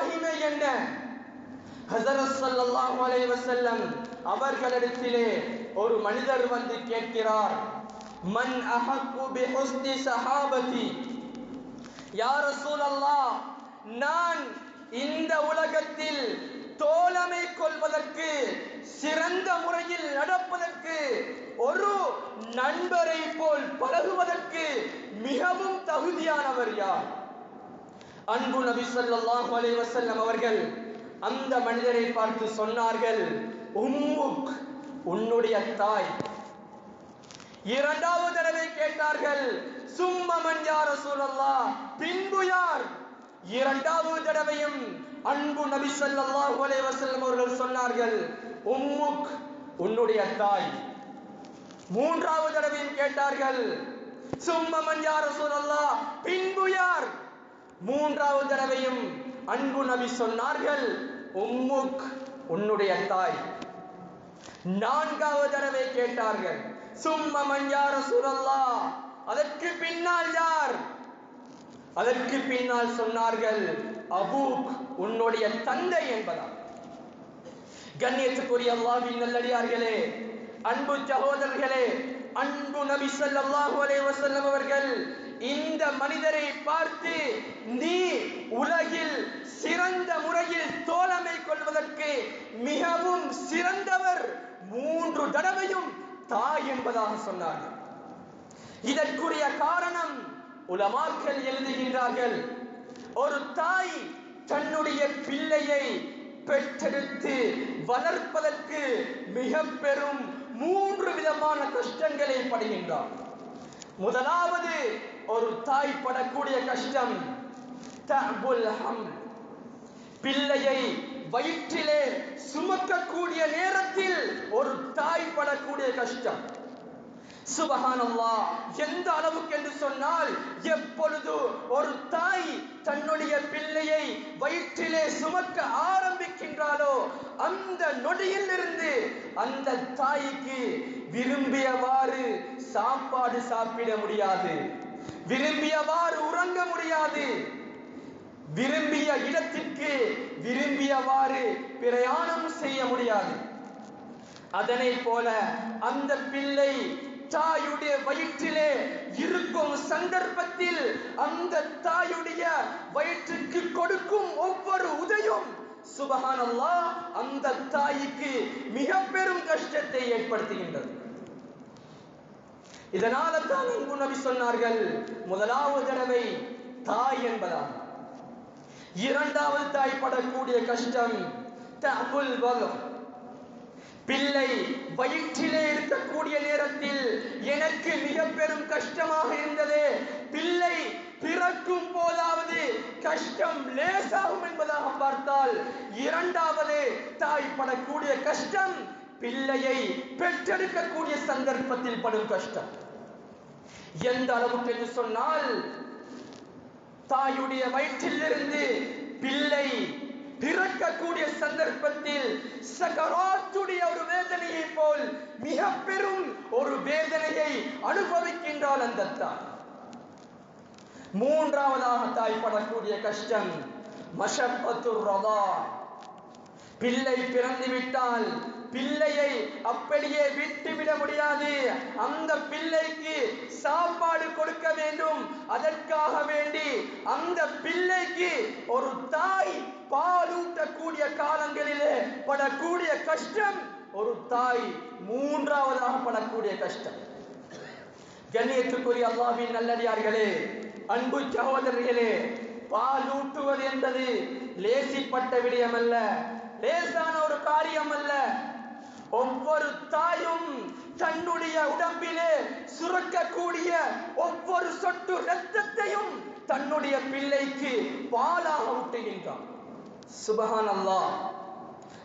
மகிமை என்ன? ஹஸரத் ஸல்லல்லாஹு அலைஹி வஸல்லம் அவர்களிடத்திலே ஒரு மனிதர் வந்து கேட்கிறார், மன் அஹக்கு பி ஹுஸ்னி ஸஹாபதி, யா ரசூலல்லாஹ், நான் இந்த உலகத்தில் தோழமை கொள்வதற்கு, சிறந்த முறையில் நடப்பதற்கு, ஒரு நண்பரை போல் பழகுவதற்கு மிகவும் தகுதியானவர் யார்? அன்பு நபி ஸல்லல்லாஹு அலைஹி வஸல்லம் அவர்கள் அந்த மனிதரை பார்த்து சொன்னார்கள், உம்முக், உன்னுடைய தாய். இரண்டாவது தடவை கேட்டார்கள், சும்ம மன் யா ரசூலல்லாஹ், பின்பு யார்? இரண்டாவது தடவையும் அன்பு நபி ஸல்லல்லாஹு அலைஹி வஸல்லம் அவர்கள் சொன்னார்கள், உம்முக், உன்னுடைய தாய். மூன்றாவது தடவையும் கேட்டார்கள், சும்ம மன் யா ரசூலல்லாஹ், பின்பு யார்? மூன்றாவது தடவையும் அன்பு நபி சொன்னார்கள், உம்முக், உன்னுடைய தாய். நான்காவது தடவை கேட்டார்கள், சும்ம மன் யா ரசூலல்லாஹ், அதற்கு பின்னால் யார்? அதற்கு பின்னால் சொன்னார்கள், அபூக், உன்னுடைய தந்தை என்பதா. கண்ணியத்துக்குரிய அல்லாஹ்வின் நல்லடியார்களே, அன்பு சகோதரர்களே, அன்பு நபி ஸல்லல்லாஹு அலைஹி வஸல்லம் அவர்கள் இந்த மனிதரை பார்த்து, நீ உலகில் சிறந்த முறையில் தோழமை கொள்வதற்கு மிகவும் சிறந்தவர், 3 தடவையும் தாய் என்பதாக சொன்னார்கள். இதற்குரிய காரணம் உலமாக்கள் எழுதுகின்றார்கள், ஒரு தாய் தன்னுடைய பிள்ளையை பெற்றெடுத்து வளர்ப்பதற்கு மிக பெரும் 3 விதமான கஷ்டங்களை படுகின்றார். முதலாவது, ஒரு தாய் படக்கூடிய கஷ்டம் தஅபுல் ஹம்ல், பிள்ளையை வயிற்றிலே சுமக்கக்கூடிய நேரத்தில் ஒரு தாய் படக்கூடிய கஷ்டம். சுபஹானல்லாஹ், எந்த அளவுக்கு என்று சொன்னால், எப்பொழுது ஒரு தாய் தன்னுடைய பிள்ளையை வயிற்றிலே சுமக்க ஆரம்பிக்கின்றாலோ அந்த நொடியிலிருந்து அந்த தாய்க்கு விரும்பியவாறு சாப்பாடு சாப்பிட முடியாது, விரும்பியவாறு உறங்க முடியாது, விரும்பிய இடத்திற்கு விரும்பியவாறு பிரயாணம் செய்ய முடியாது. அதனை போல அந்த பிள்ளை தாயுடைய வயிற்றிலே இருக்கும் சந்தர்ப்பத்தில் அந்த தாயுடைய வயிற்றுக்கு கொடுக்கும் ஒவ்வொரு உதவியும் சுபஹானல்லாஹ் அந்த தாய்க்கு மிக பெரும் கஷ்டத்தை ஏற்படுத்துகின்றது. இதனால தான் அன்பு நபி சொன்னார்கள், முதலாவது தடவை தாய் என்பதாக. இரண்டாவது தாய் படக்கூடிய கஷ்டம் தஅபுல் வலத், பிள்ளை வயிற்றிலே இருக்கக்கூடிய நேரத்தில் எனக்கு மிக பெரும் கஷ்டமாக இருந்தது, பிள்ளை பிறக்கும் போதாவது கஷ்டம் லேசாகும் என்பதாக பார்த்தால், இரண்டாவது தாய் படக்கூடிய கஷ்டம் பிள்ளையை பெற்றெடுக்கக்கூடிய சந்தர்ப்பத்தில் படும் கஷ்டம். எந்த அளவுக்கு என்று சொன்னால், தாயுடைய வயிற்றிலிருந்து பிள்ளை பிறக்கக்கூடிய சந்தர்ப்பத்தில் சகராத்துடைய ஒரு வேதனையை போல் மிக பெரும் ஒரு வேதனையை அனுபவிக்கின்றாள் அந்த தாய். மூன்றாவதாக தாய் படக்கூடிய கஷ்டம் மஷப்பத்துர் ரதா, பிள்ளை பிறந்து விட்டால் பிள்ளையை அப்படியே விட்டுவிட முடியாது, அந்த பிள்ளைக்கு சாப்பாடு கொடுக்க வேண்டும். அதற்காக வேண்டி அந்த பிள்ளைக்கு ஒரு தாய் பாலூட்டக்கூடிய காலங்களிலே படக்கூடிய கஷ்டம் ஒரு தாய் மூன்றாவதாக படக்கூடிய கஷ்டம். கண்ணியத்துக்குரிய அல்லாஹ்வின் நல்லடியார்களே, அன்பு சகோதரர்களே, பாலூட்டுவது என்பது லேசிப்பட்ட விடயம் அல்ல, லேசான ஒரு காரியம் அல்ல. ஒவ்வொரு தாயும் தன்னுடைய உடம்பிலே சுரக்கக்கூடிய ஒவ்வொரு சொட்டு இரத்தத்தையும் தன்னுடைய பிள்ளைக்கு பாலாக ஊட்டுகின்றான். சுப்ஹானல்லாஹ்,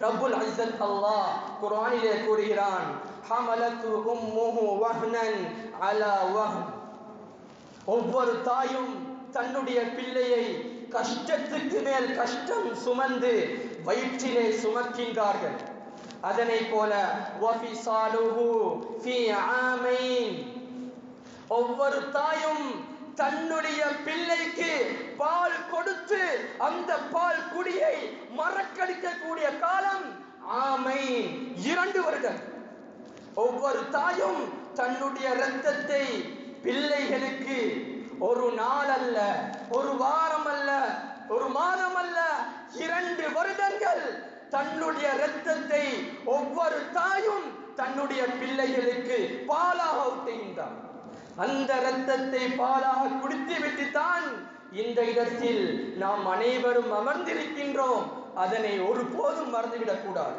ரப்புல் இஸ்ஸத் அல்லாஹ் குர்ஆனிலே கூறுகிறான், ஹமலத்து உம்முஹு வஹ்னன் அலா வஹ்ன். ஒவ்வொரு தாயும் தன்னுடைய பிள்ளையை கஷ்டத்துக்கு மேல் கஷ்டம் சுமந்து வயிற்றிலே சுமக்கின்றார்கள். அதனை போல வஃபிசாலுஹு ஃபீ ஆமைன், ஒவ்வொரு தாயும் தன்னுடைய பிள்ளைக்கு பால் கொடுத்து அந்த பால் குடியை மறக்கடிக்கக்கூடிய காலம் ஆமீன் 2 வருடம். ஒவ்வொரு தாயும் தன்னுடைய இரத்தத்தை பிள்ளைகளுக்கு ஒரு நாள் அல்ல, ஒரு வாரம் அல்ல, ஒரு மாதம் அல்ல, 2 வருடங்கள் தன்னுடைய இரத்தத்தை ஒவ்வொரு தாயும் தன்னுடைய பிள்ளைகளுக்கு பாலாக ஊட்டுகின்றார். அந்த இரத்தத்தை பாலாக குடித்து விட்டுத்தான் இந்த இடத்தில் நாம் அனைவரும் அமர்ந்திருக்கின்றோம். அதனை ஒருபோதும் மறந்துவிடக் கூடாது.